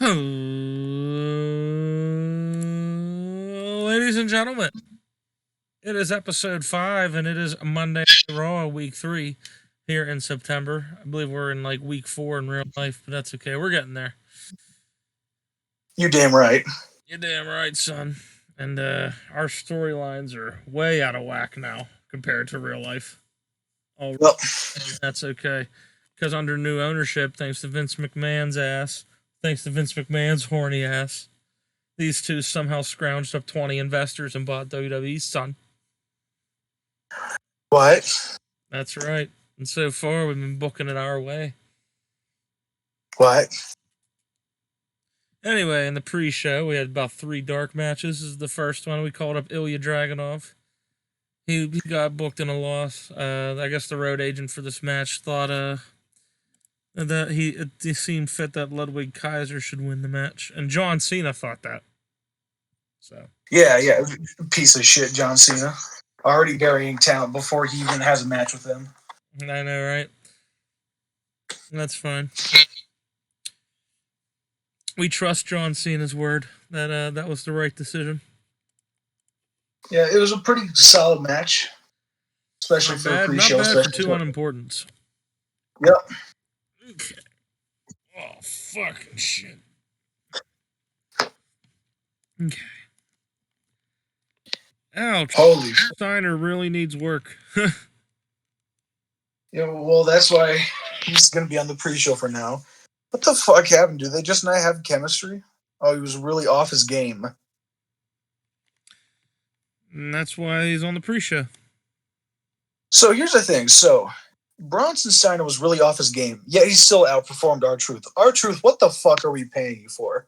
Ladies and gentlemen, it is episode 5 and it is Monday Raw week 3 here in September. I believe we're in like week 4 in real life, but that's okay. We're getting there. You're damn right. You're damn right, son. And our storylines are way out of whack now compared to real life. Oh, well, that's okay. Because under new ownership, thanks to Vince McMahon's ass, thanks to Vince McMahon's horny ass, these two somehow scrounged up 20 investors and bought WWE's son. What? That's right. And so far, we've been booking it our way. What? Anyway, in the pre-show, we had about 3 dark matches. This is the first one. We called up Ilya Dragunov. He got booked in a loss. I guess the road agent for this match thought that it seemed fit that Ludwig Kaiser should win the match, and John Cena thought that. So yeah, piece of shit, John Cena. Already burying talent before he even has a match with them. I know, right? That's fine. We trust John Cena's word that that was the right decision. Yeah, it was a pretty solid match, especially for a pre-show. Not bad for 2 unimportants. Yep. Okay. Oh, fucking shit. Okay. Ouch. Holy shit. Steiner really needs work. Yeah, well, that's why he's going to be on the pre-show for now. What the fuck happened? Do they just not have chemistry? Oh, he was really off his game. And that's why he's on the pre-show. So here's the thing. So Bronson Steiner was really off his game, yet he still outperformed R-Truth. R-Truth, what the fuck are we paying you for?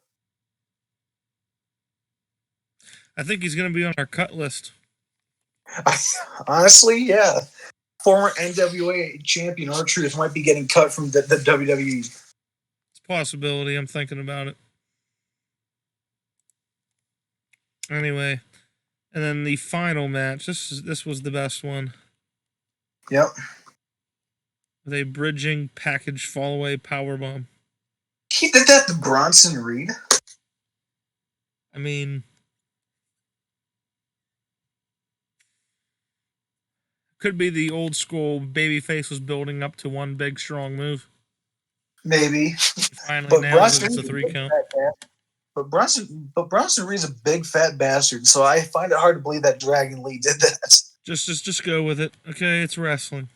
I think he's going to be on our cut list. Honestly, yeah. Former NWA champion R-Truth might be getting cut from the WWE. It's a possibility. I'm thinking about it. Anyway, and then the final match. This was the best one. Yep. With a bridging package fallaway powerbomb. He did that to Bronson Reed? I mean, could be the old school babyface was building up to one big strong move. Maybe. Finally, now it's a 3 count. But Bronson Reed's a big fat bastard, so I find it hard to believe that Dragon Lee did that. Just go with it. Okay, it's wrestling.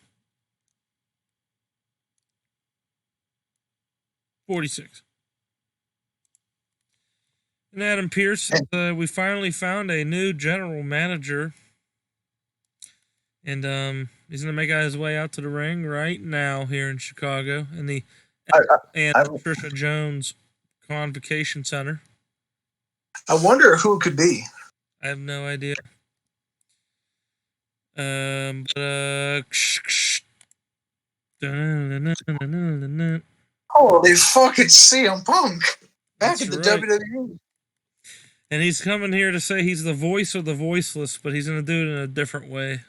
46. And Adam Pearce, we finally found a new general manager. And he's going to make his way out to the ring right now here in Chicago in the Trisha Jones Convocation Center. I wonder who it could be. I have no idea. Holy fucking CM Punk back in the WWE. And he's coming here to say he's the voice of the voiceless, but he's going to do it in a different way.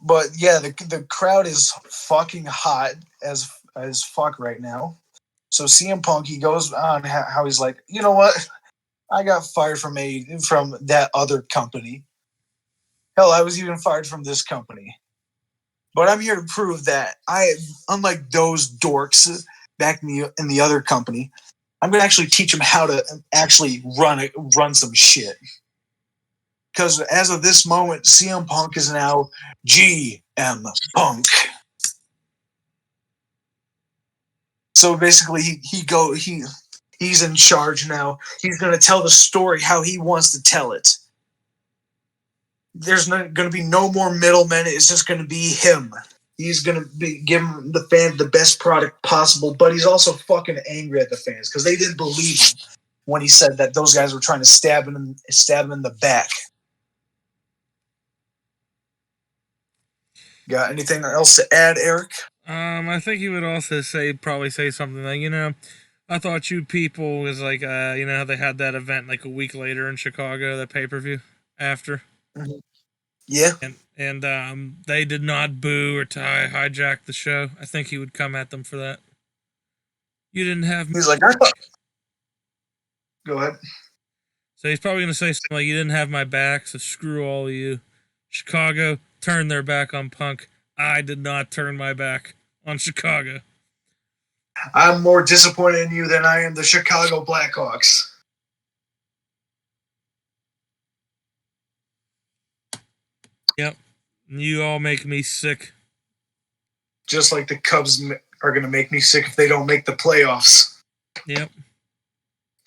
But yeah, the crowd is fucking hot as fuck right now. So CM Punk, he goes on how he's like, you know what? I got fired from that other company. Hell, I was even fired from this company. But I'm here to prove that unlike those dorks back in the other company, I'm going to actually teach them how to actually run some shit. Because as of this moment, CM Punk is now GM Punk. So basically, he's in charge now. He's going to tell the story how he wants to tell it. There's not going to be no more middlemen. It's just going to be him. He's going to be giving the fans the best product possible, but he's also fucking angry at the fans because they didn't believe him when he said that those guys were trying to stab him in the back. Got anything else to add, Eric? I think he would also probably say something like, I thought you people was like, they had that event like a week later in Chicago, that pay-per-view after. Mm-hmm. Yeah. And they did not boo or hijack the show. I think he would come at them for that. You didn't have. He's like, go ahead. So he's probably going to say something like, "You didn't have my back, so screw all of you." Chicago turned their back on Punk. I did not turn my back on Chicago. I'm more disappointed in you than I am the Chicago Blackhawks. Yep. You all make me sick. Just like the Cubs are going to make me sick if they don't make the playoffs. Yep.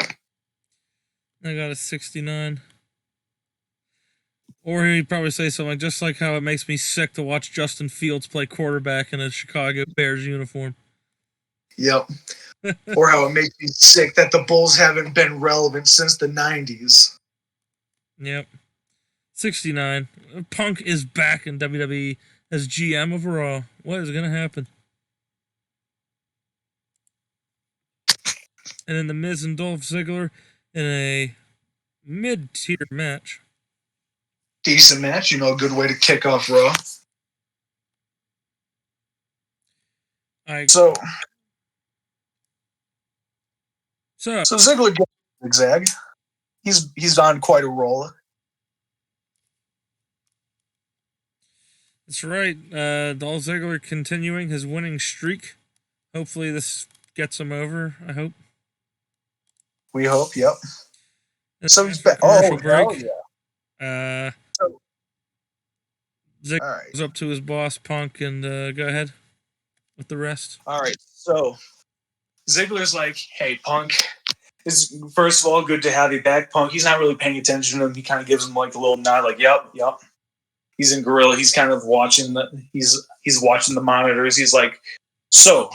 I got a 69. Or he'd probably say something like, just like how it makes me sick to watch Justin Fields play quarterback in a Chicago Bears uniform. Yep. Or how it makes me sick that the Bulls haven't been relevant since the 90s. Yep. 69. Punk is back in WWE as GM of Raw. What is going to happen? And then The Miz and Dolph Ziggler in a mid-tier match. Decent match, a good way to kick off Raw. So Ziggler gets zigzag. He's on quite a roll. That's right. Dolph Ziggler continuing his winning streak. Hopefully this gets him over, I hope. We hope, yep. So he's back. Commercial break. Yeah. Ziggler goes up to his boss, Punk, and go ahead with the rest. All right. So Ziggler's like, hey, Punk, it's first of all good to have you back, Punk. He's not really paying attention to him. He kind of gives him like a little nod, like, yep. He's in gorilla. He's kind of watching he's watching the monitors. He's like, so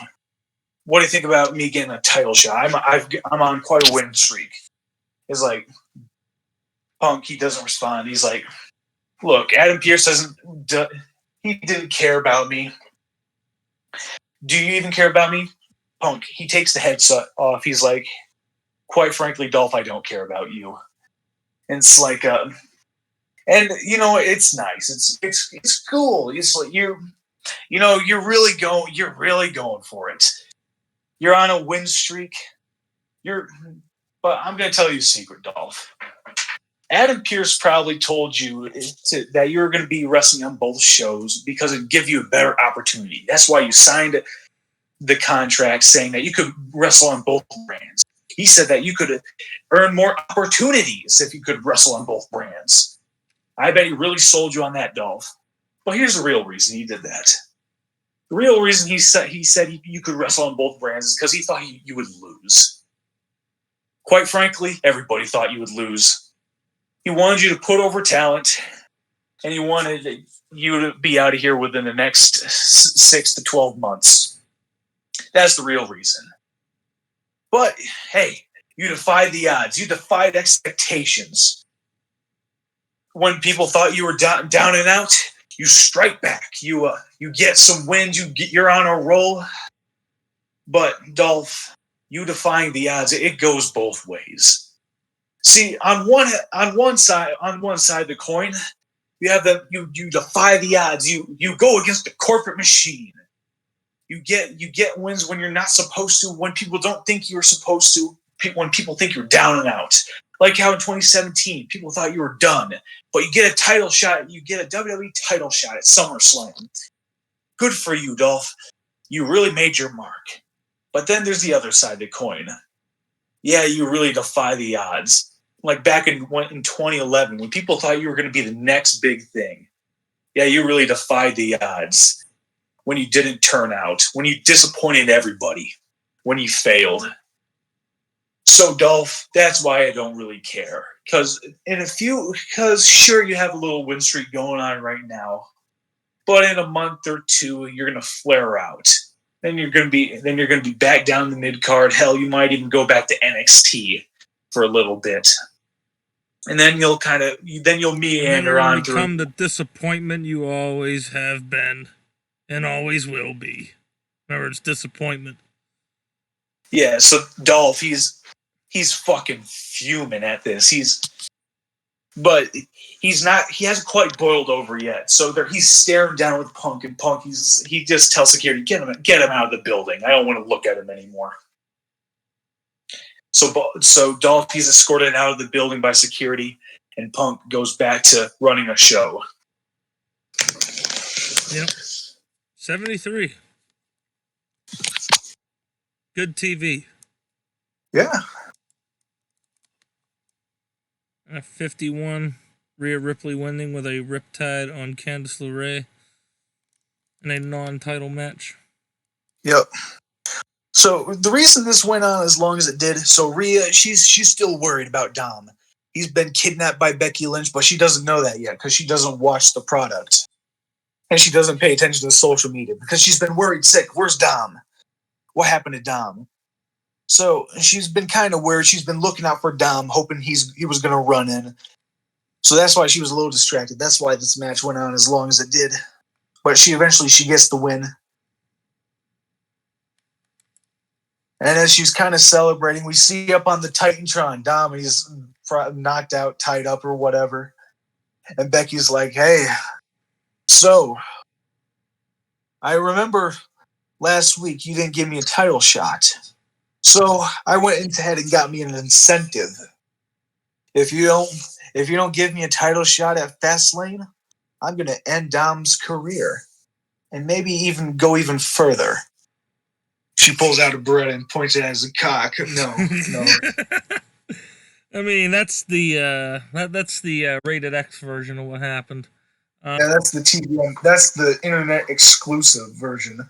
what do you think about me getting a title shot? I'm on quite a win streak. He's like, Punk, he doesn't respond. He's like, look, Adam Pearce he didn't care about me. Do you even care about me? Punk, he takes the headset off. He's like, quite frankly, Dolph, I don't care about you. And it's like, and it's nice. It's cool. It's like you're really going for it. You're on a win streak. But I'm going to tell you a secret, Dolph. Adam Pearce probably told you that you were going to be wrestling on both shows because it'd give you a better opportunity. That's why you signed the contract saying that you could wrestle on both brands. He said that you could earn more opportunities if you could wrestle on both brands. I bet he really sold you on that, Dolph. But here's the real reason he did that. The real reason he said you could wrestle on both brands is because he thought you would lose. Quite frankly, everybody thought you would lose. He wanted you to put over talent, and he wanted you to be out of here within the next 6 to 12 months. That's the real reason. But, hey, you defied the odds. You defied expectations. When people thought you were down and out, you strike back. You get some wins. You're on a roll. But, Dolph, you defying the odds, it goes both ways. See, on one side of the coin, you have you defy the odds. You go against the corporate machine. You get wins when you're not supposed to, when people don't think you're supposed to, when people think you're down and out. Like how in 2017, people thought you were done, but you get a title shot. You get a WWE title shot at SummerSlam. Good for you, Dolph. You really made your mark. But then there's the other side of the coin. Yeah, you really defy the odds. Like back in 2011, when people thought you were going to be the next big thing. Yeah, you really defied the odds. When you didn't turn out. When you disappointed everybody. When you failed. So, Dolph, that's why I don't really care. Because sure, you have a little win streak going on right now. But in a month or two, you're going to flare out. Then you're going to be back down the mid card. Hell, you might even go back to NXT for a little bit, and then you'll meander on through. Become the disappointment you always have been, and always will be. Remember, it's disappointment. Yeah. So Dolph, he's fucking fuming at this. But he's not. He hasn't quite boiled over yet. So he's staring down with Punk, and Punk he just tells security, get him out of the building. I don't want to look at him anymore. So Dolph is escorted out of the building by security, and Punk goes back to running a show. Yep. 73. Good TV. Yeah. 51. Rhea Ripley winning with a Riptide on Candice LeRae in a non-title match. Yep. So the reason this went on as long as it did, so Rhea, she's still worried about Dom. He's been kidnapped by Becky Lynch, but she doesn't know that yet because she doesn't watch the product. And she doesn't pay attention to social media because she's been worried sick. Where's Dom? What happened to Dom? So she's been kind of worried. She's been looking out for Dom, hoping he was going to run in. So that's why she was a little distracted. That's why this match went on as long as it did. But she gets the win. And as she's kind of celebrating, we see up on the Titantron, Dom, he's knocked out, tied up, or whatever. And Becky's like, hey, so I remember last week you didn't give me a title shot. So I went ahead and got me an incentive. If you don't give me a title shot at Fastlane, I'm gonna end Dom's career. And maybe even go even further. She pulls out a Beretta and points it at his cock. No. I mean, that's the rated X version of what happened. Yeah, that's the TV. That's the internet exclusive version.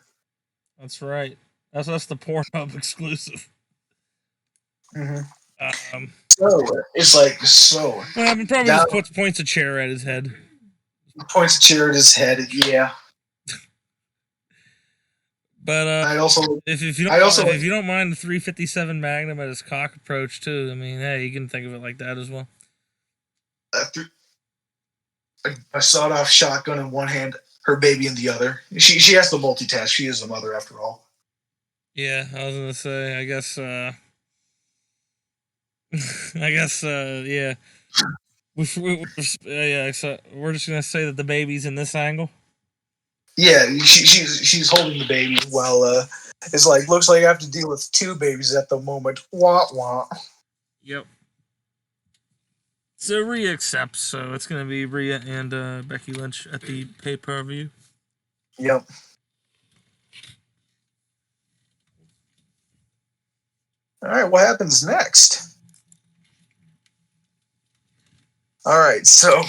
That's right. That's the Pornhub exclusive. Mm-hmm. So it's like so. Well, he probably just points a chair at his head. Points a chair at his head. Yeah. But I also, if you don't mind the 357 Magnum at his cock approach too, I mean, hey, you can think of it like that as well. A sawed-off shotgun in one hand, her baby in the other. She has to multitask. She is a mother after all. Yeah, I was gonna say. I guess. Yeah. Yeah. So we're just gonna say that the baby's in this angle. Yeah, she's holding the baby while it's like looks like I have to deal with two babies at the moment. Wah wah. Yep. So Rhea accepts, so it's gonna be Rhea and Becky Lynch at the pay-per-view. Yep. All right, what happens next? All right, so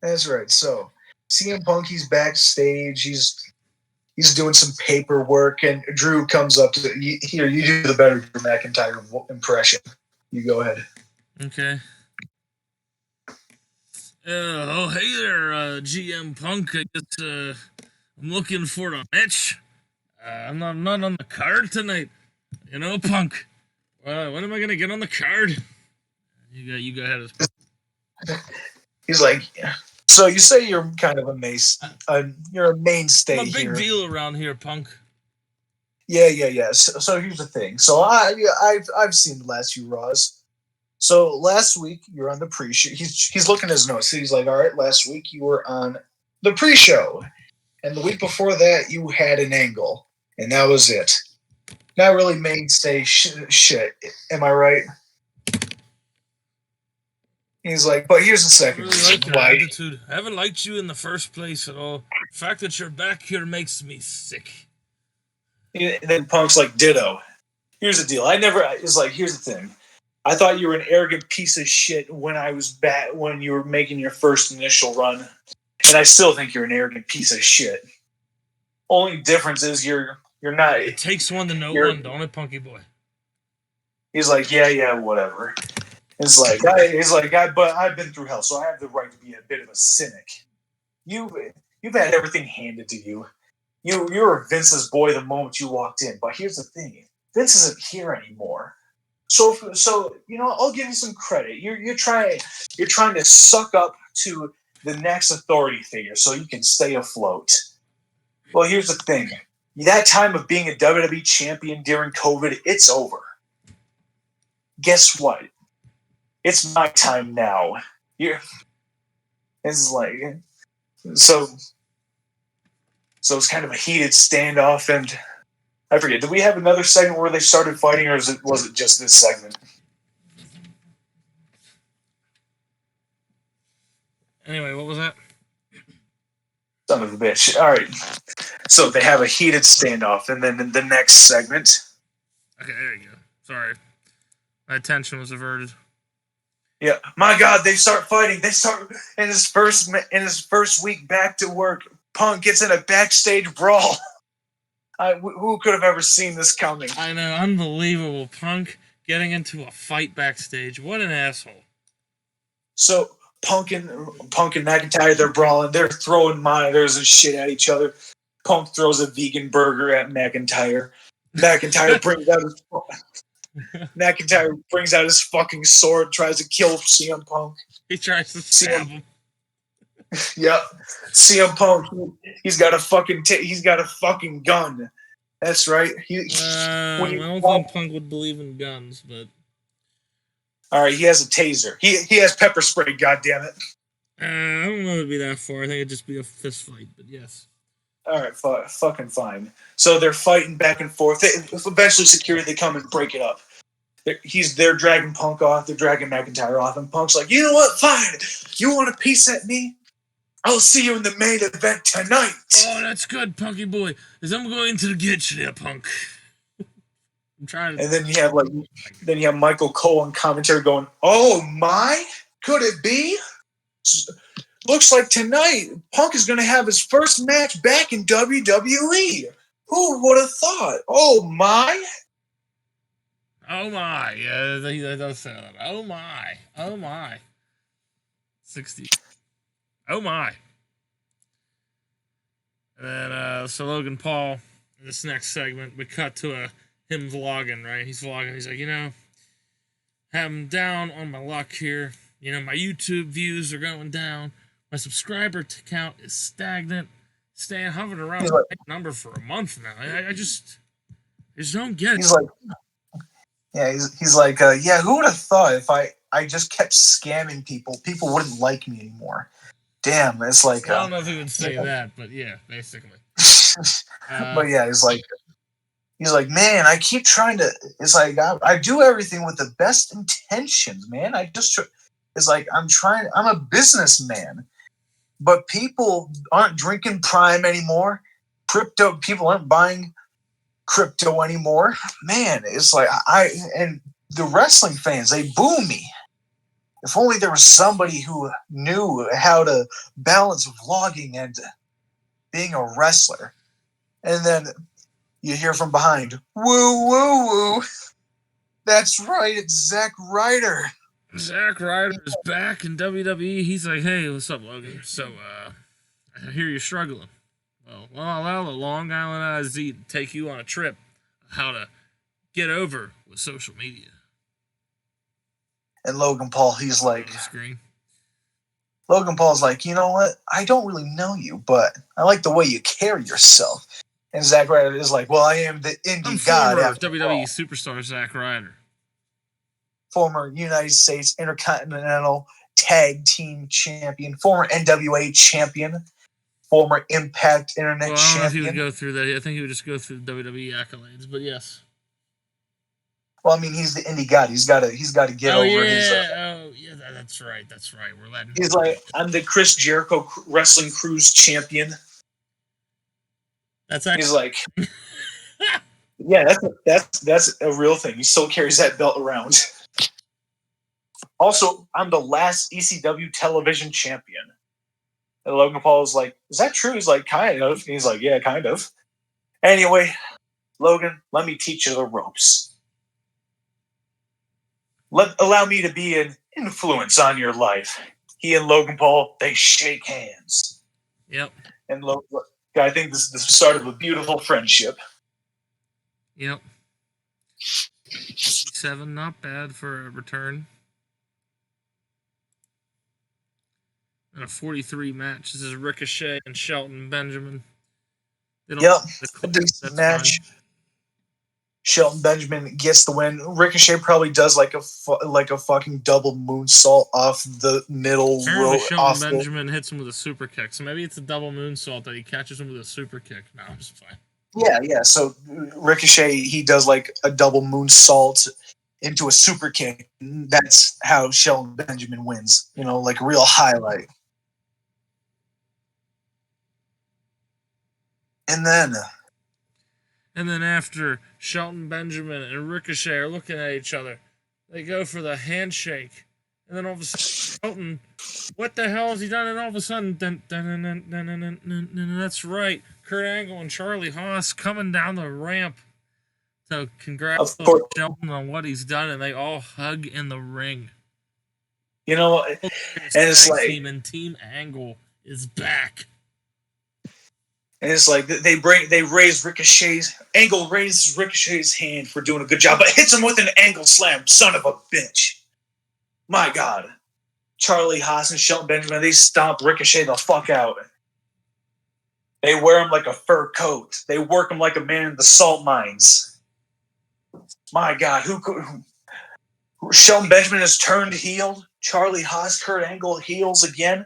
that's right. So CM Punk, he's backstage. He's doing some paperwork, and Drew comes up to here. You do the better Drew McIntyre impression. You go ahead. Okay. Oh, hey there, GM Punk. I guess I'm looking for a match. I'm not on the card tonight. You know, Punk. When am I gonna get on the card? You go ahead. He's like, so you say you're kind of you're a mainstay here. I'm a big deal around here, Punk. Yeah. So here's the thing. So I've seen the last few Raws. So last week you were on the pre-show. He's looking at his notes. He's like, all right, last week you were on the pre-show, and the week before that you had an angle, and that was it. Not really mainstay shit. Am I right? He's like, but here's the second reason why. Attitude. I haven't liked you in the first place at all. The fact that you're back here makes me sick. And then Punk's like, ditto. Here's the deal. Here's the thing. I thought you were an arrogant piece of shit when I was back when you were making your first initial run. And I still think you're an arrogant piece of shit. Only difference is you're not. It takes one to know one, don't it, Punky boy? He's like, yeah, whatever. He's like, but I've been through hell, so I have the right to be a bit of a cynic. You've had everything handed to you. You were Vince's boy the moment you walked in. But here's the thing: Vince isn't here anymore. So I'll give you some credit. You're trying to suck up to the next authority figure so you can stay afloat. Well, here's the thing: that time of being a WWE champion during COVID, it's over. Guess what? It's my time now. It's like so it's kind of a heated standoff, and I forget. Did we have another segment where they started fighting, or was it just this segment? Anyway, what was that? Son of a bitch. All right. So they have a heated standoff, and then in the next segment. Okay, there you go. Sorry. My attention was averted. Yeah, my God, they start fighting. They start in his first week back to work. Punk gets in a backstage brawl. Who could have ever seen this coming? I know, unbelievable. Punk getting into a fight backstage. What an asshole. So Punk and McIntyre, they're brawling. They're throwing monitors and shit at each other. Punk throws a vegan burger at McIntyre. McIntyre brings out his fucking sword, tries to kill CM Punk. He tries to stab him. Yep. CM Punk, he's got a fucking gun. That's right. I don't think Punk would believe in guns, but all right, he has a taser. He has pepper spray. God damn it. I don't know it'd be that far. I think it'd just be a fist fight. But yes. All right, fucking fine. So they're fighting back and forth. Eventually, security they come and break it up. They're dragging Punk off. They're dragging McIntyre off, and Punk's like, you know what? Fine. You want a piece at me? I'll see you in the main event tonight. Oh, that's good, Punky boy. As I'm going to get you there, Punk. I'm trying to. And then you have Michael Cole on commentary going, "Oh my, could it be? Looks like tonight Punk is going to have his first match back in WWE. Who would have thought? Oh my." Oh my, yeah, they don't say that. Oh my, 60. Oh my. And then so Logan Paul in this next segment, we cut to him vlogging, right? He's vlogging. He's like, I'm down on my luck here. My YouTube views are going down. My subscriber count is stagnant, staying hovering around the same number for a month now. I just don't get it. He's like, who would have thought if I just kept scamming people wouldn't like me anymore. Damn, it's like I don't know if he would say that, but yeah, basically. But yeah, he's like, man, I keep trying to. It's like I do everything with the best intentions, man. It's like I'm a businessman, but people aren't drinking Prime anymore. People aren't buying crypto anymore. Man, it's like and the wrestling fans, they boo me. If only there was somebody who knew how to balance vlogging and being a wrestler. And then you hear from behind, woo, woo, woo. That's right, it's Zack Ryder. Zack Ryder is back in WWE. He's like, hey, what's up, Logan? So, I hear you're struggling. Well, I'll allow the Long Island IZ to take you on a trip of how to get over with social media. And Logan Paul, he's like, Logan Paul's like, you know what? I don't really know you, but I like the way you carry yourself. And Zack Ryder is like, well, I am the indie god. Former WWE superstar Zack Ryder. Former United States Intercontinental Tag Team Champion. Former NWA Champion. Former Impact Internet Champion. I don't know if he would go through that. I think he would just go through the WWE accolades, but yes. Well, I mean, he's the indie god. He's got to get over his. That's right. We're letting. He's like, I'm the Chris Jericho Wrestling Cruise Champion. That's actually. He's like, yeah, that's a real thing. He still carries that belt around. Also, I'm the last ECW television champion. And Logan Paul was like, is that true? He's like, kind of. He's like, yeah, kind of. Anyway, Logan, let me teach you the ropes. Allow me to be an influence on your life. He and Logan Paul, they shake hands. Yep. And I think this is the start of a beautiful friendship. Yep. 7, not bad for a return. And a 43 match. This is Ricochet and Shelton Benjamin. Yep. A decent match. Fine. Shelton Benjamin gets the win. Ricochet probably does like a fucking double moonsault off the middle row. Shelton Benjamin hits him with a super kick. So maybe it's a double moonsault that he catches him with a super kick. No, I'm just fine. Yeah. So Ricochet, he does like a double moonsault into a super kick. That's how Shelton Benjamin wins. Like a real highlight. And then after Shelton Benjamin and Ricochet are looking at each other, they go for the handshake. And then all of a sudden, Shelton, what the hell has he done? And all of a sudden, that's right, Kurt Angle and Charlie Haas coming down the ramp to congratulate Shelton on what he's done, and they all hug in the ring. And it's like Team Angle is back. And it's like they raise Ricochet's Angle raises Ricochet's hand for doing a good job, but hits him with an angle slam. Son of a bitch! My God, Charlie Haas and Shelton Benjamin, they stomp Ricochet the fuck out. They wear him like a fur coat. They work him like a man in the salt mines. My God, Shelton Benjamin has turned heel. Charlie Haas, Kurt Angle heels again.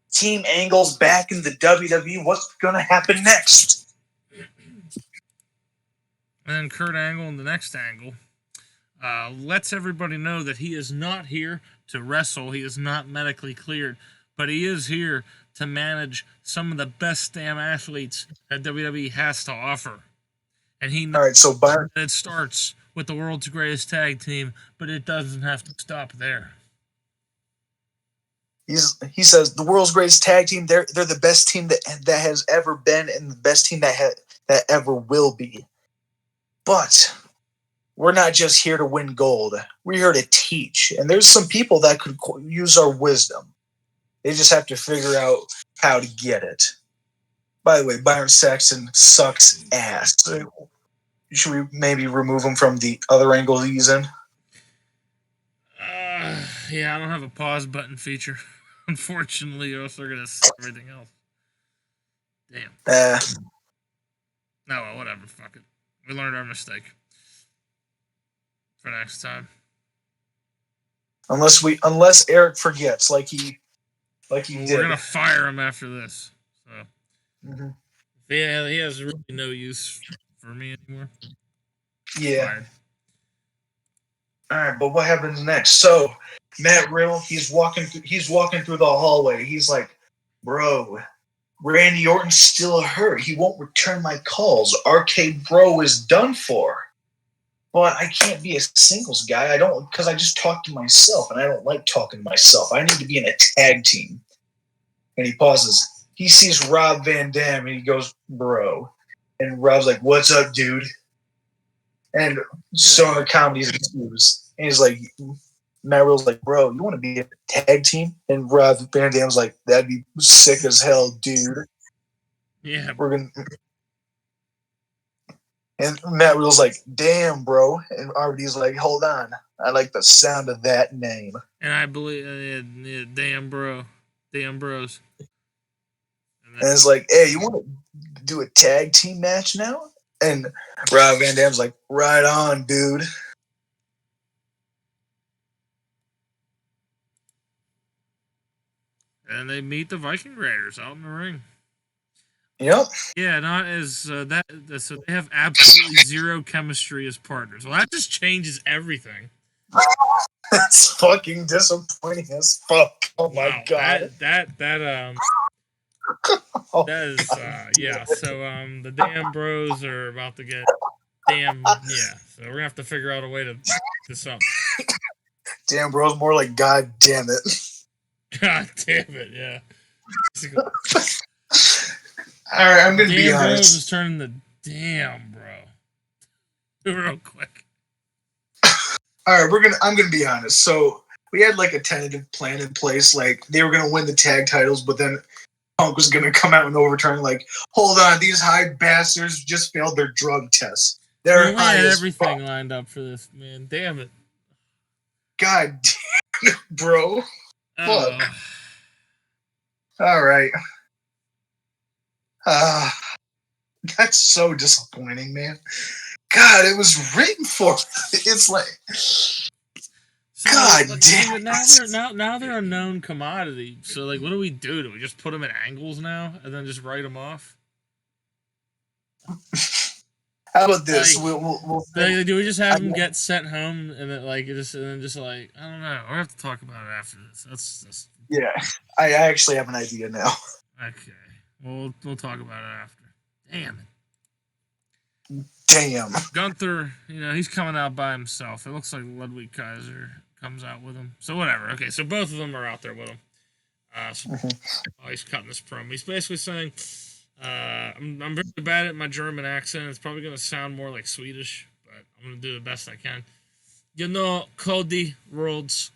Team Angle's back in the WWE. What's going to happen next? And then Kurt Angle in the next angle lets everybody know that he is not here to wrestle. He is not medically cleared, but he is here to manage some of the best damn athletes that WWE has to offer. And he knows all right, so that it starts with the world's greatest tag team, but it doesn't have to stop there. He says the world's greatest tag team. They're the best team that has ever been, and the best team that ever will be. But we're not just here to win gold. We're here to teach, and there's some people that could use our wisdom. They just have to figure out how to get it. By the way, Byron Saxton sucks ass. Should we maybe remove him from the other angle he's in? Yeah, I don't have a pause button feature. Unfortunately, or else they're going to see everything else. Damn. No, well, whatever. Fuck it. We learned our mistake. For next time. Unless Eric forgets, like he did. We're going to fire him after this. So. Yeah, he has really no use for me anymore. Yeah. Fired. All right, but what happens next? So Matt Riddle, he's walking through the hallway. He's like, "Bro, Randy Orton's still hurt. He won't return my calls. RK Bro is done for." But I can't be a singles guy. Because I just talk to myself, and I don't like talking to myself. I need to be in a tag team. And he pauses. He sees Rob Van Dam, and he goes, "Bro," and Rob's like, "What's up, dude?" And Stoner Comedy's excuse. And he's like, Matt Riddle's like, "Bro, you want to be a tag team?" And Rob Van Dam's like, "That'd be sick as hell, dude." Yeah. We're going to. And Matt Riddle's like, "Damn, bro." And RVD's like, "Hold on. I like the sound of that name." And I believe, damn, bro. Damn, bros. And it's like, "Hey, you want to do a tag team match now?" And Rob Van Dam's like, "Right on, dude." And they meet the Viking Raiders out in the ring. Yep. Yeah, not as that. So they have absolutely zero chemistry as partners. Well, that just changes everything. That's fucking disappointing as fuck. Oh my God. That is yeah. So the damn bros are about to get damn yeah. So we're gonna have to figure out a way to do something. Damn bros, more like God damn it. God damn it, yeah. All right, I'm gonna be honest. Damn bros is turning the damn bro. Real quick. All right, I'm gonna be honest. So we had like a tentative plan in place, like they were gonna win the tag titles, but then Punk was gonna come out and overturn. Like, hold on, these high bastards just failed their drug tests. They're high had as everything fuck. Lined up for this, man. Damn it. God damn it, bro. Fuck. All right. That's so disappointing, man. God, it was written for. It's like, so, God damn. Now they're a known commodity. So, like, what do we do? Do we just put them at angles now and then just write them off? How about this? Like, We'll do we just have him get sent home and then like just I don't know. We'll have to talk about it after this. That's just yeah. I actually have an idea now. okay. We'll talk about it after. Damn it. Damn. Gunther, he's coming out by himself. It looks like Ludwig Kaiser comes out with him. So whatever. Okay, so both of them are out there with him. He's cutting this promo. He's basically saying, I'm very bad at my German accent. It's probably going to sound more like Swedish, but I'm going to do the best I can. Cody Rhodes.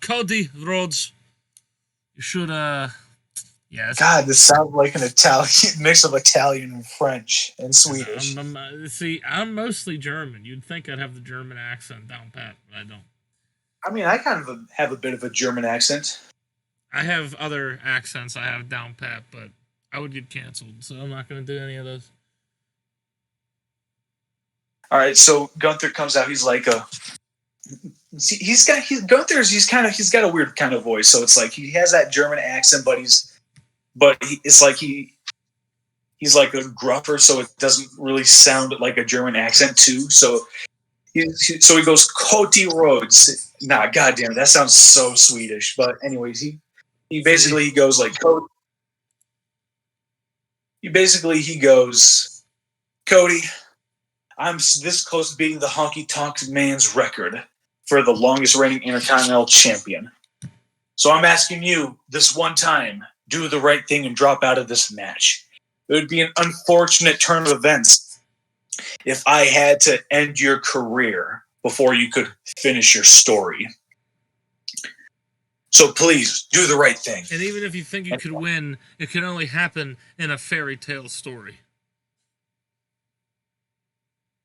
You should, yeah. God, this sounds like an Italian mix of Italian and French and Swedish. I'm mostly German. You'd think I'd have the German accent down pat, but I don't. I mean, I kind of have a bit of a German accent. I have other accents I have down pat, but I would get canceled, so I'm not going to do any of those. All right, so Gunther comes out. He's like he's got a weird kind of voice. So it's like he has that German accent, it's like he's like a gruffer, so it doesn't really sound like a German accent too. So he goes Cody Rhodes. Nah, goddamn, that sounds so Swedish. But anyways, he goes like Cody. He goes, Cody, I'm this close to beating the Honky Tonk Man's record for the longest reigning Intercontinental Champion. So I'm asking you this one time, do the right thing and drop out of this match. It would be an unfortunate turn of events if I had to end your career before you could finish your story. So please, do the right thing. And even if you think you could win, it can only happen in a fairy tale story.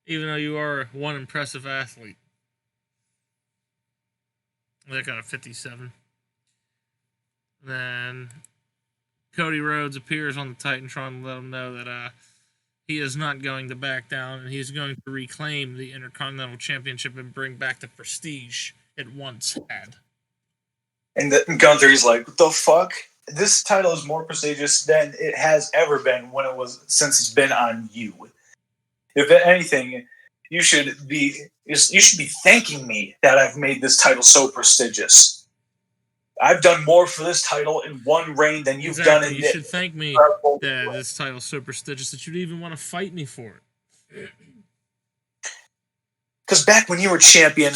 Even though you are one impressive athlete. That got a 57. Then Cody Rhodes appears on the Titantron to let him know that he is not going to back down, and he's going to reclaim the Intercontinental Championship and bring back the prestige it once had. And Gunther, he's like, what the fuck? This title is more prestigious than it has ever been since it's been on you. If anything, you should be thanking me that I've made this title so prestigious. I've done more for this title in one reign than you've done in. You should thank me that this title's so prestigious that you'd even want to fight me for it. Because back when you were champion,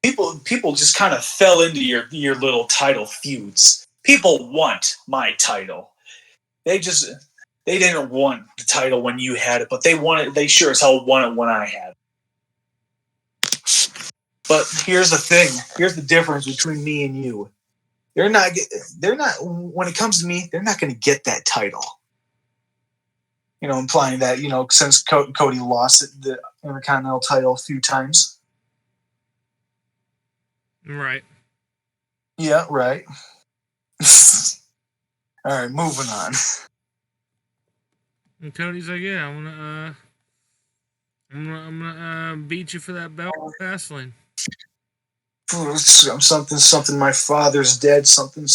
people just kind of fell into your little title feuds. People want my title. They didn't want the title when you had it, but they sure as hell want it when I had it. But here's the thing. Here's the difference between me and you. They're not when it comes to me, they're not going to get that title. Implying that, since Cody lost the Intercontinental title a few times. Right. Yeah, right. All right, moving on. And Cody's like, yeah, I'm gonna beat you for that belt in Fastlane. Something, my father's dead, something,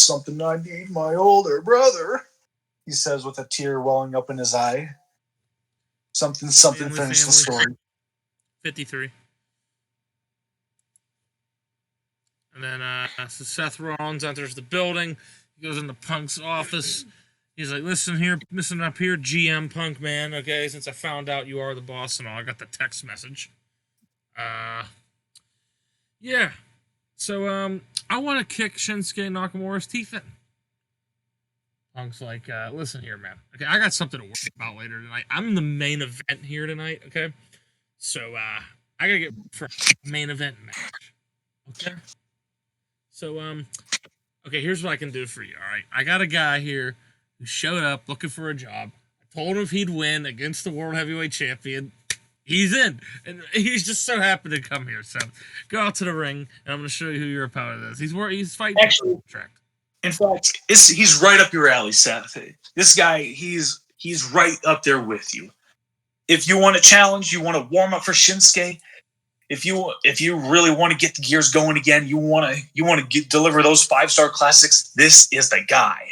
I need my older brother, he says with a tear welling up in his eye. Something, finish the story. 53. And then so Seth Rollins enters the building. He goes into Punk's office. He's like, listen up here, GM Punk, man, okay, since I found out you are the boss and all, I got the text message. Yeah. So, I want to kick Shinsuke Nakamura's teeth in. Punk's like, listen here, man. Okay, I got something to worry about later tonight. I'm the main event here tonight, okay? So, I gotta get for a main event match. Okay? So, okay, here's what I can do for you, alright? I got a guy here who showed up looking for a job. I told him if he'd win against the World Heavyweight Champion, he's in. And he's just so happy to come here. So go out to the ring, and I'm going to show you who your opponent is. He's fighting actually for the contract. In fact, he's right up your alley, Seth. This guy, he's right up there with you. If you want a challenge, you want to warm up for Shinsuke. If you really want to get the gears going again, you want to deliver those 5-star classics. This is the guy.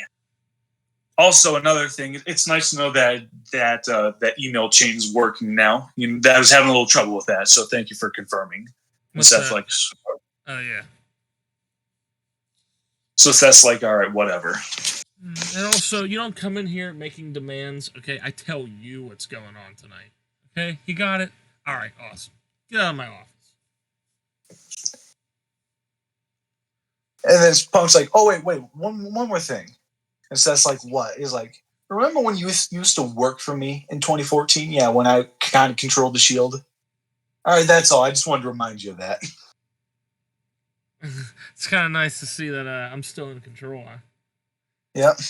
Also, another thing, it's nice to know that email chain is working now. I was having a little trouble with that, so thank you for confirming. What's Seth's that? like, oh yeah. So Seth's like, all right, whatever. And also, you don't come in here making demands. Okay, I tell you what's going on tonight. Okay, you got it. All right, awesome. Get out of my office. And then Punk's like, oh wait, one more thing. And Seth's like, what? He's like, remember when you used to work for me in 2014? Yeah, when I kind of controlled the Shield. All right, that's all. I just wanted to remind you of that. It's kind of nice to see that I'm still in control. Huh? Yep.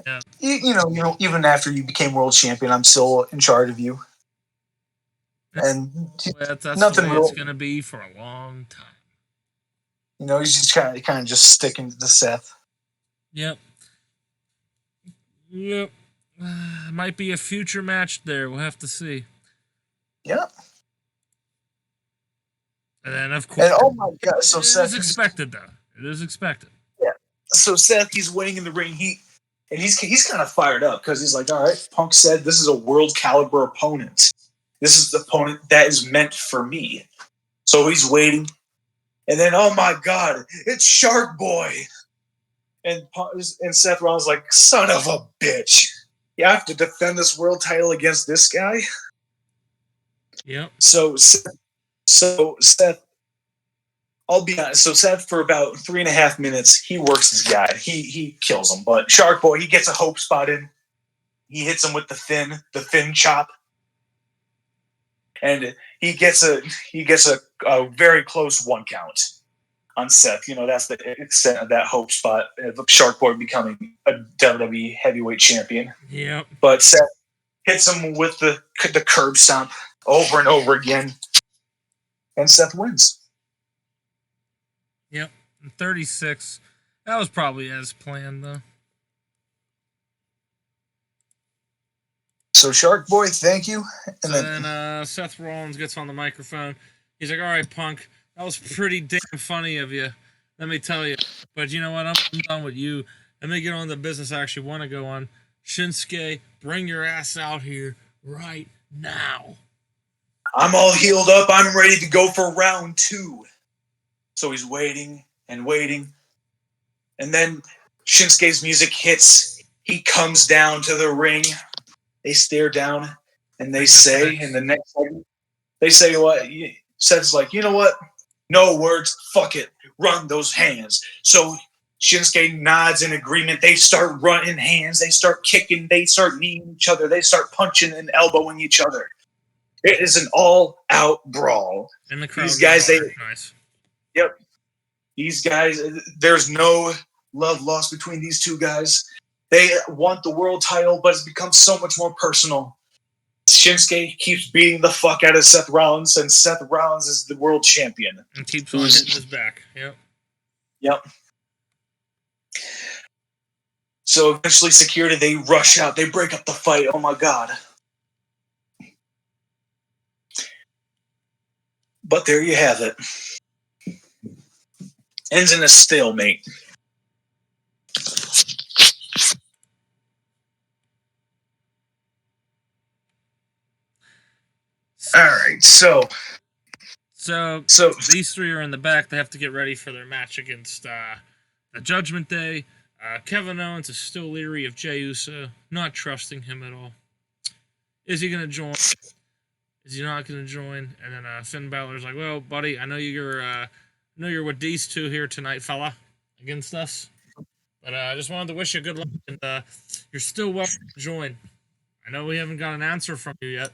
Yeah. You know, even after you became world champion, I'm still in charge of you. And that's nothing the way real. It's gonna be for a long time. You know, he's just kind of just sticking to Seth. Yep. Might be a future match there. We'll have to see. Yep. And then, of course, and oh my god! So Seth is expected, though. It is expected. Yeah. So Seth, he's waiting in the ring. He's kind of fired up because he's like, all right, Punk said this is a world caliber opponent. This is the opponent that is meant for me. So he's waiting, and then oh my god, it's Shark Boy, and Seth Rollins is like, son of a bitch, you have to defend this world title against this guy. Yep. So Seth, I'll be honest. So Seth, for about 3.5 minutes, he works this guy. He kills him. But Shark Boy, he gets a hope spot in. He hits him with the fin chop, and he gets a very close 1 count on Seth. You know, that's the extent of that hope spot of Shark Boy becoming a WWE heavyweight champion. Yep. But Seth hits him with the curb stomp over and over again, and Seth wins. Yep. 36. That was probably as planned, though. So Shark Boy, thank you. And then Seth Rollins gets on the microphone. He's like, all right, Punk, that was pretty damn funny of you. Let me tell you. But you know what? I'm done with you. Let me get on the business I actually want to go on. Shinsuke, bring your ass out here right now. I'm all healed up. I'm ready to go for round 2. So he's waiting and waiting. And then Shinsuke's music hits. He comes down to the ring. They stare down and they say, in the next segment, they say what? Seth's like, you know what? No words. Fuck it. Run those hands. So Shinsuke nods in agreement. They start running hands. They start kicking. They start kneeing each other. They start punching and elbowing each other. It is an all-out brawl. And the crowd. These guys, nice. Yep. These guys, there's no love lost between these two guys. They want the world title, but it's become so much more personal. Shinsuke keeps beating the fuck out of Seth Rollins, and Seth Rollins is the world champion. And keeps on hitting his back. Yep. So eventually security, they rush out. They break up the fight. Oh my god. But there you have it. Ends in a stalemate. All right, so these three are in the back. They have to get ready for their match against the Judgment Day. Kevin Owens is still leery of Jey Uso, not trusting him at all. Is he going to join? Is he not going to join? And then Finn Balor's like, "Well, buddy, I know you're with these two here tonight, fella, against us. But I just wanted to wish you good luck, and you're still welcome to join. I know we haven't got an answer from you yet."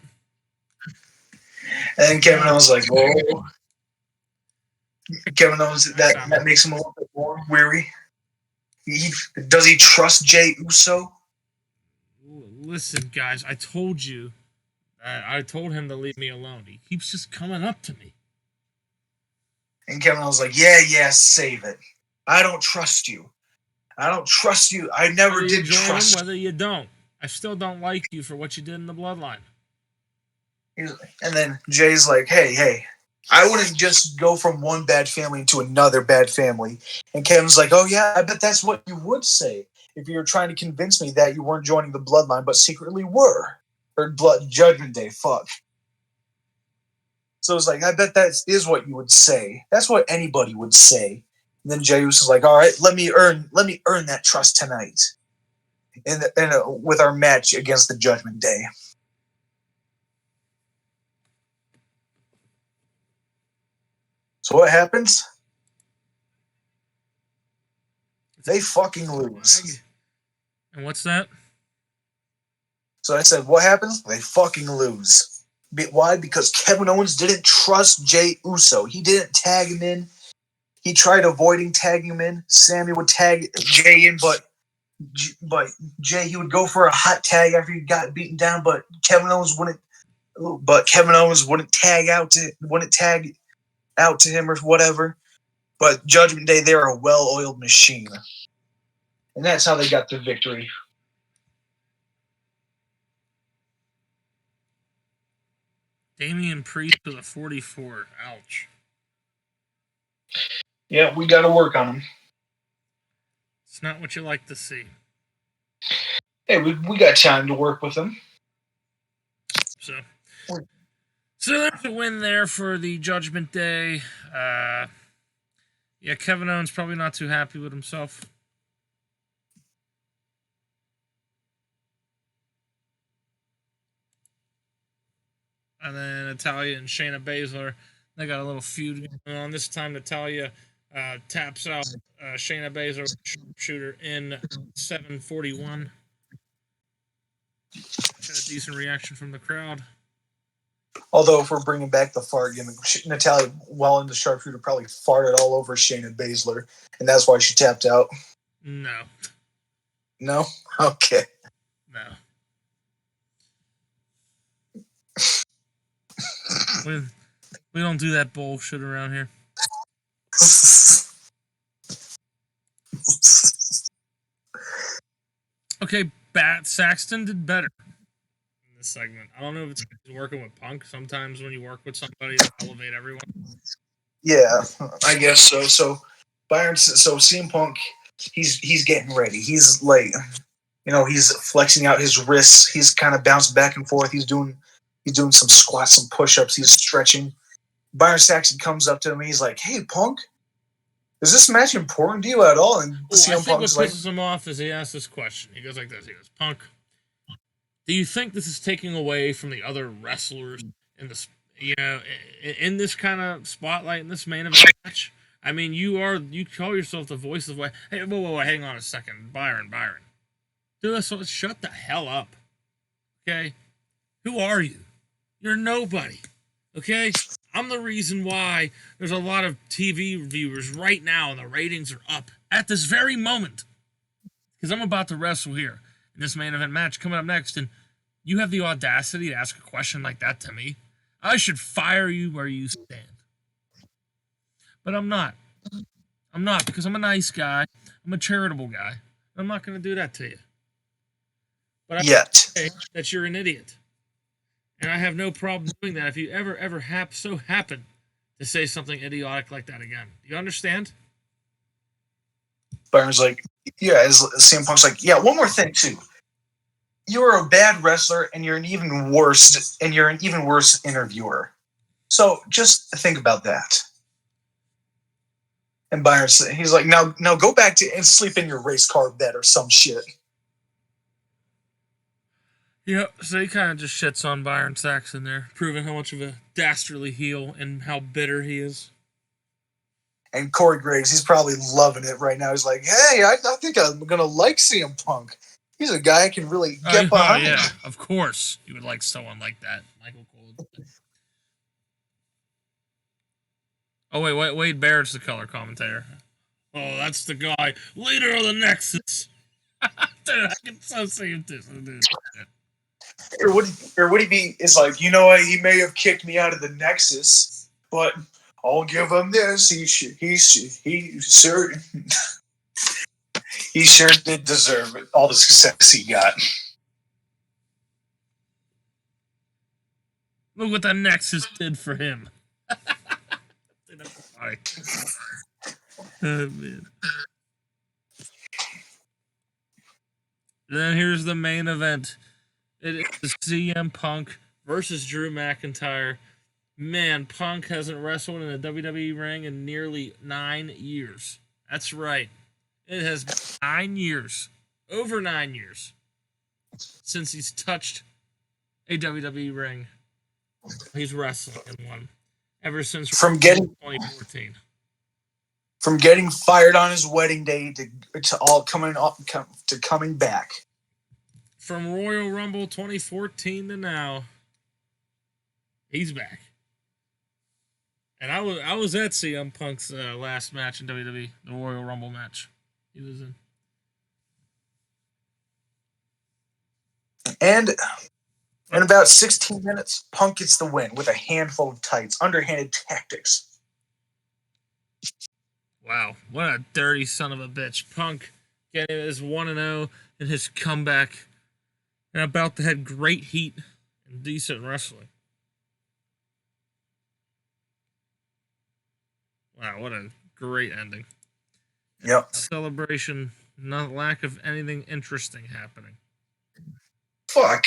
And Kevin Owens like, "Oh." Kevin Owens, that makes him a little bit more weary. Does he trust Jey Uso? Listen, guys, I told you. I told him to leave me alone. He keeps just coming up to me. And Kevin Owens like, yeah, save it. I don't trust you. I don't trust you. I never did trust you. Whether you don't. I still don't like you for what you did in the bloodline. And then Jay's like, hey, I wouldn't just go from one bad family to another bad family. And Kevin's like, oh yeah, I bet that's what you would say if you're trying to convince me that you weren't joining the Bloodline but secretly were, or Blood Judgment Day, fuck. So it's like, I bet that is what you would say. That's what anybody would say. And then Jey Uso's like, all right, let me earn that trust tonight, with our match against the Judgment Day. So what happens? They fucking lose. And what's that? So I said, what happens? They fucking lose. Why? Because Kevin Owens didn't trust Jey Uso. He didn't tag him in. He tried avoiding tagging him in. Sammy would tag Jey in, but Jey, he would go for a hot tag after he got beaten down, but Kevin Owens wouldn't. But Kevin Owens wouldn't tag out to him or whatever. But Judgment Day, they're a well-oiled machine, and that's how they got the victory. Damian Priest with a 44. Ouch. Yeah, we got to work on him. It's not what you like to see. Hey, we got time to work with him. So there's a win there for the Judgment Day. Yeah, Kevin Owens probably not too happy with himself. And then Natalya and Shayna Baszler, they got a little feud going on. This time Natalya taps out Shayna Baszler shooter in 7:41. Had a decent reaction from the crowd. Although, if we're bringing back the fart gimmick, Natalya, while in the sharpshooter, probably farted all over Shayna Baszler, and that's why she tapped out. No. No? Okay. No. We don't do that bullshit around here. Okay, Saxton did better in this segment. I don't know if it's working with Punk. Sometimes when you work with somebody, they elevate everyone. Yeah, I guess so. So CM Punk, he's getting ready. He's like, he's flexing out his wrists. He's kind of bouncing back and forth. He's doing some squats, some push-ups. He's stretching. Byron Saxton comes up to him and he's like, "Hey, Punk, is this match important to you at all?" And CM Punk's what pisses him off is he asks this question. He goes like this. He goes, "Punk, do you think this is taking away from the other wrestlers in this, in this kind of spotlight in this main event match? I mean, you call yourself the voice of the way. Hey, whoa, hang on a second, Byron. Dude, shut the hell up. Okay, who are you? You're nobody. Okay." I'm the reason why there's a lot of TV viewers right now and the ratings are up at this very moment. Because I'm about to wrestle here in this main event match coming up next, and you have the audacity to ask a question like that to me. I should fire you where you stand. But I'm not. I'm not, because I'm a nice guy. I'm a charitable guy. I'm not going to do that to you. But I say that you're an idiot. And I have no problem doing that if you ever so happen to say something idiotic like that again. Do you understand? Byron's like, yeah, CM Punk's like, yeah, one more thing too. You're a bad wrestler and you're an even worse interviewer. So just think about that. And he's like, now go back and sleep in your race car bed or some shit. Yep, so he kind of just shits on Byron Saxton there, proving how much of a dastardly heel and how bitter he is. And Corey Graves, he's probably loving it right now. He's like, hey, I think I'm going to like CM Punk. He's a guy I can really get behind. Oh, yeah, of course you would like someone like that, Michael Cole. Oh, Wade Barrett's the color commentator. Oh, that's the guy, leader of the Nexus. Dude, I can so see him too. Or would he be? It's like, you know what? He may have kicked me out of the Nexus, but I'll give him this. He sure did deserve it. All the success he got. Look what the Nexus did for him. Oh man. Then here's the main event. It is CM Punk versus Drew McIntyre. Man, Punk hasn't wrestled in a WWE ring in nearly 9 years. That's right. It has been 9 years. Over 9 years. Since he's touched a WWE ring. He's wrestling in one. Ever since 2014. From getting fired on his wedding day to coming back. From Royal Rumble 2014 to now, he's back. And I was at CM Punk's last match in WWE, the Royal Rumble match he was in. And in about 16 minutes, Punk gets the win with a handful of tights, underhanded tactics. Wow, what a dirty son of a bitch. Punk getting his 1-0 in his comeback and about to have great heat and decent wrestling. Wow, what a great ending. Yep. Celebration, no lack of anything interesting happening. Fuck.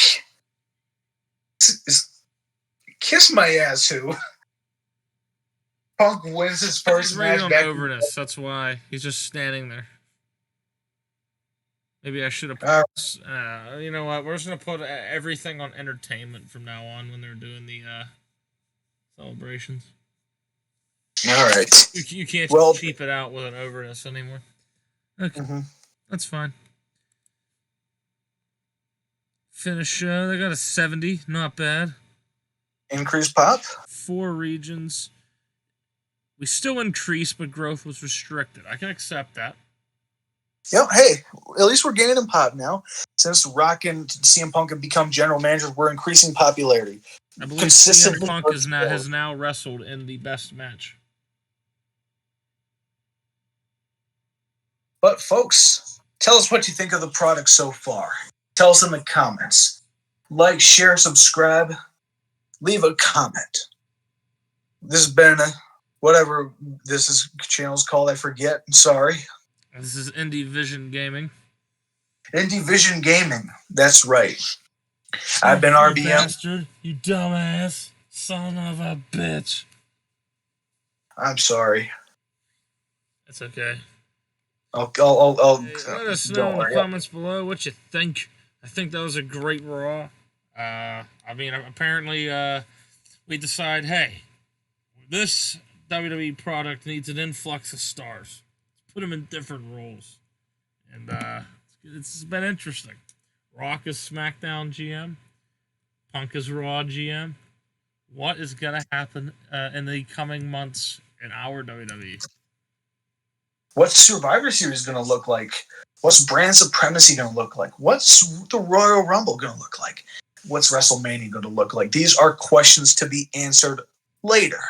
Kiss my ass, who? Punk wins his first match back. Overness. That's why he's just standing there. Maybe I should have. You know what? We're just gonna put everything on entertainment from now on when they're doing the celebrations. All right. You can't cheap it out with an overness anymore. Okay, that's fine. Finish. They got a 70. Not bad. Increased pop. 4 regions. We still increased, but growth was restricted. I can accept that. Yep. Hey, at least we're gaining in pop now. Since Rock and CM Punk have become general managers, we're increasing popularity. I believe CM Punk has now wrestled in the best match. But folks, tell us what you think of the product so far. Tell us in the comments. Like, share, subscribe. Leave a comment. This has been whatever this channel's called. I forget. I'm sorry. This is Indy-Vison Gaming. Indy-Vison Gaming. That's right. I've been RBM. Bastard, you dumbass son of a bitch. I'm sorry. It's okay. I'll let us know in the comments below what you think. I think that was a great Raw. I mean, apparently, we decide, hey, this WWE product needs an influx of stars. Let's put them in different roles. And it's been interesting. Rock is SmackDown GM. Punk is Raw GM. What is going to happen in the coming months in our WWE? What's Survivor Series going to look like? What's brand supremacy going to look like? What's the Royal Rumble going to look like? What's WrestleMania going to look like? These are questions to be answered later.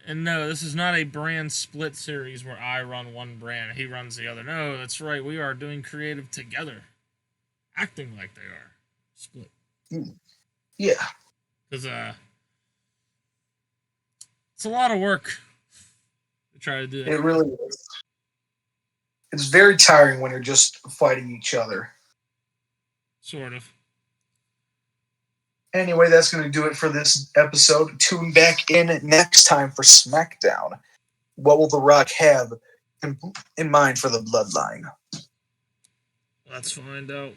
And no, this is not a brand split series where I run one brand, he runs the other. No, that's right. We are doing creative together. Acting like they are split. Yeah. Because it's a lot of work to try to do that. It really is. It's very tiring when you're just fighting each other. Sort of. Anyway, that's going to do it for this episode. Tune back in next time for SmackDown. What will The Rock have in mind for the Bloodline? Let's find out.